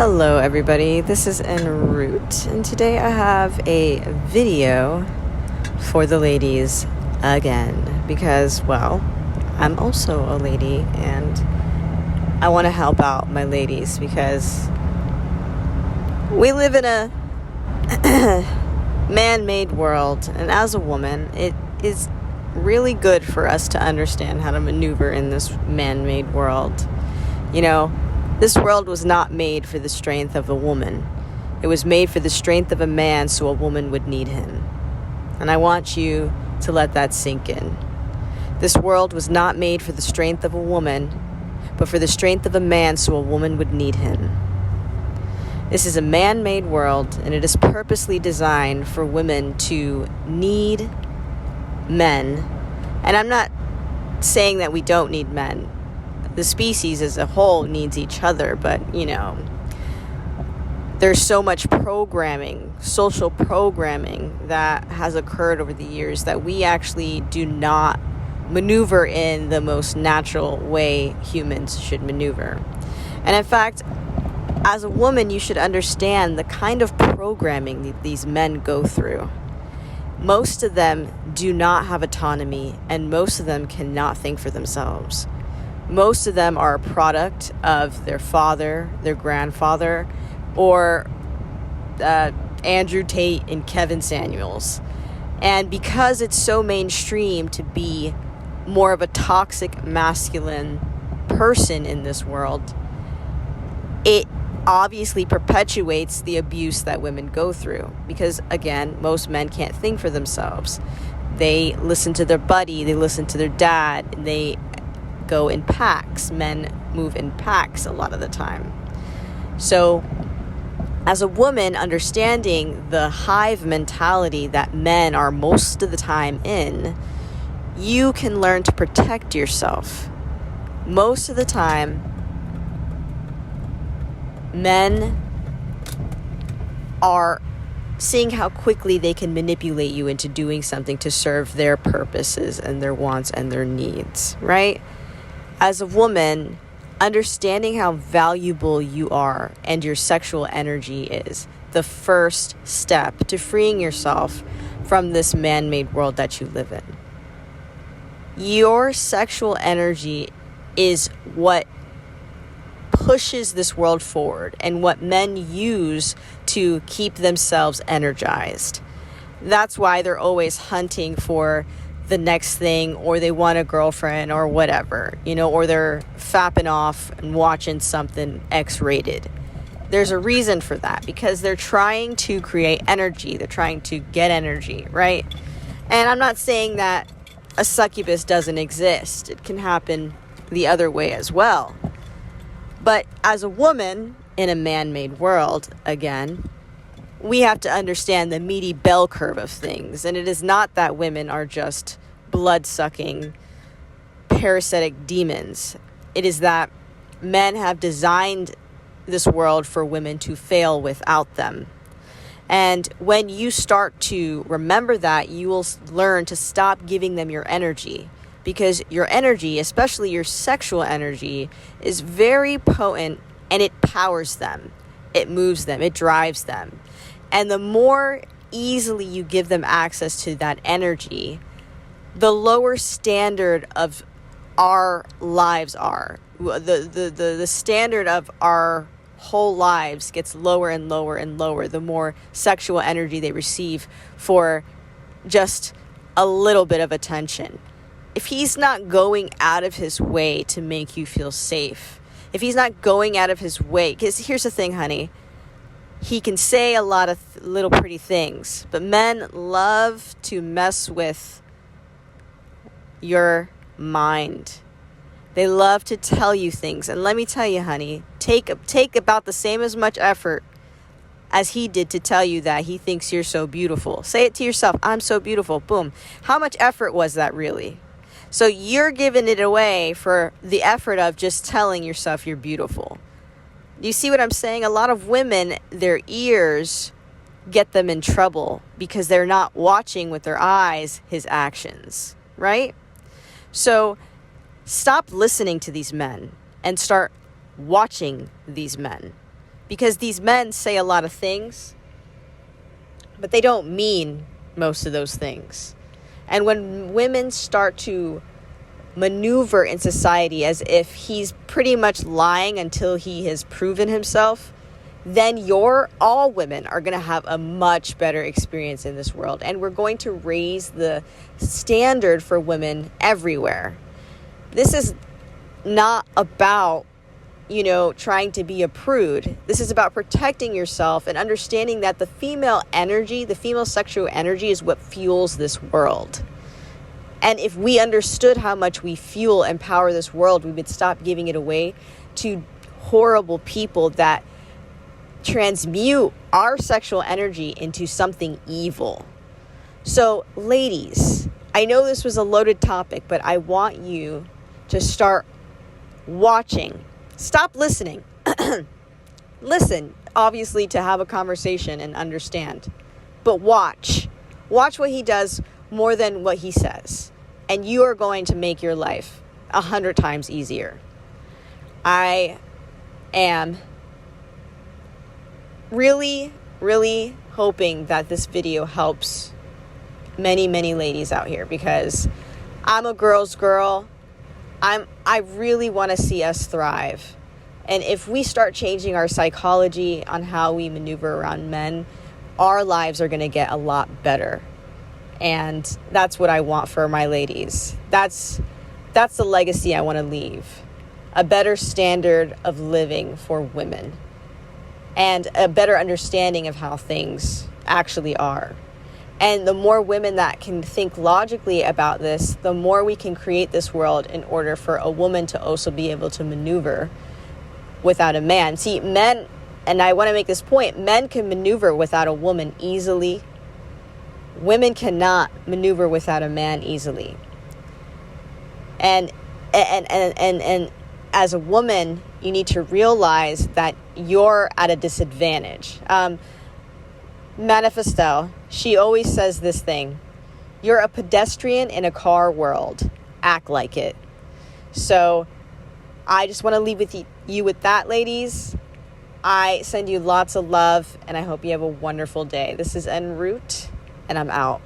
Hello everybody, this is En route, and today I have a video for the ladies again because, well, I'm also a lady and I want to help out my ladies because we live in a man-made world, and as a woman it is really good for us to understand how to maneuver in this man-made world. This world was not made for the strength of a woman. It was made for the strength of a man so a woman would need him. And I want you to let that sink in. This world was not made for the strength of a woman, but for the strength of a man so a woman would need him. This is a man-made world, and it is purposely designed for women to need men. And I'm not saying that we don't need men. The species as a whole needs each other, but there's so much programming, social programming that has occurred over the years that we actually do not maneuver in the most natural way humans should maneuver. And in fact, as a woman, you should understand the kind of programming these men go through. Most of them do not have autonomy, and most of them cannot think for themselves. Most of them are a product of their father, their grandfather, or Andrew Tate and Kevin Samuels. And because it's so mainstream to be more of a toxic masculine person in this world, it obviously perpetuates the abuse that women go through. Because, again, most men can't think for themselves. They listen to their buddy, they listen to their dad, and they go in packs. Men move in packs a lot of the time. So as a woman, understanding the hive mentality that men are most of the time in, you can learn to protect yourself. Most of the time, men are seeing how quickly they can manipulate you into doing something to serve their purposes and their wants and their needs, right? As a woman, understanding how valuable you are and your sexual energy is the first step to freeing yourself from this man-made world that you live in. Your sexual energy is what pushes this world forward and what men use to keep themselves energized. That's why they're always hunting for the next thing, or they want a girlfriend or whatever, or they're fapping off and watching something X-rated. There's a reason for that, because they're trying to create energy. They're trying to get energy, right? And I'm not saying that a succubus doesn't exist. It can happen the other way as well. But as a woman in a man-made world, again, we have to understand the meaty bell curve of things. And it is not that women are just blood-sucking, parasitic demons. It is that men have designed this world for women to fail without them. And when you start to remember that, you will learn to stop giving them your energy. Because your energy, especially your sexual energy, is very potent, and it powers them. It moves them. It drives them. And the more easily you give them access to that energy, the lower standard of our lives are. The standard of our whole lives gets lower and lower and lower the more sexual energy they receive for just a little bit of attention. If he's not going out of his way to make you feel safe, if he's not going out of his way, because here's the thing, honey, he can say a lot of little pretty things, but men love to mess with your mind. They love to tell you things. And let me tell you, honey, take about the same as much effort as he did to tell you that he thinks you're so beautiful. Say it to yourself, I'm so beautiful. Boom. How much effort was that really? So you're giving it away for the effort of just telling yourself you're beautiful. Do you see what I'm saying? A lot of women, their ears get them in trouble because they're not watching with their eyes his actions, right? So stop listening to these men and start watching these men, Because these men say a lot of things, but they don't mean most of those things. And when women start to maneuver in society as if he's pretty much lying until he has proven himself, then all women are going to have a much better experience in this world. And we're going to raise the standard for women everywhere. This is not about, trying to be a prude. This is about protecting yourself and understanding that the female energy, the female sexual energy, is what fuels this world. And if we understood how much we fuel and power this world, we would stop giving it away to horrible people that transmute our sexual energy into something evil. So, ladies, I know this was a loaded topic, but I want you to start watching. Stop listening. Listen, obviously, to have a conversation and understand. But watch. Watch what he does more than what he says. And you are going to make your life 100 times easier. I am really, really hoping that this video helps many, many ladies out here, because I'm a girl's girl. I really want to see us thrive. And if we start changing our psychology on how we maneuver around men, our lives are going to get a lot better. And that's what I want for my ladies. That's the legacy I want to leave. A better standard of living for women. And a better understanding of how things actually are. And the more women that can think logically about this, the more we can create this world in order for a woman to also be able to maneuver without a man. See, men, and I want to make this point, men can maneuver without a woman easily. Women cannot maneuver without a man easily. And as a woman, you need to realize that you're at a disadvantage. Manifestel, she always says this thing: you're a pedestrian in a car world. Act like it. So I just want to leave with you with that, ladies. I send you lots of love, and I hope you have a wonderful day. This is En route, and I'm out.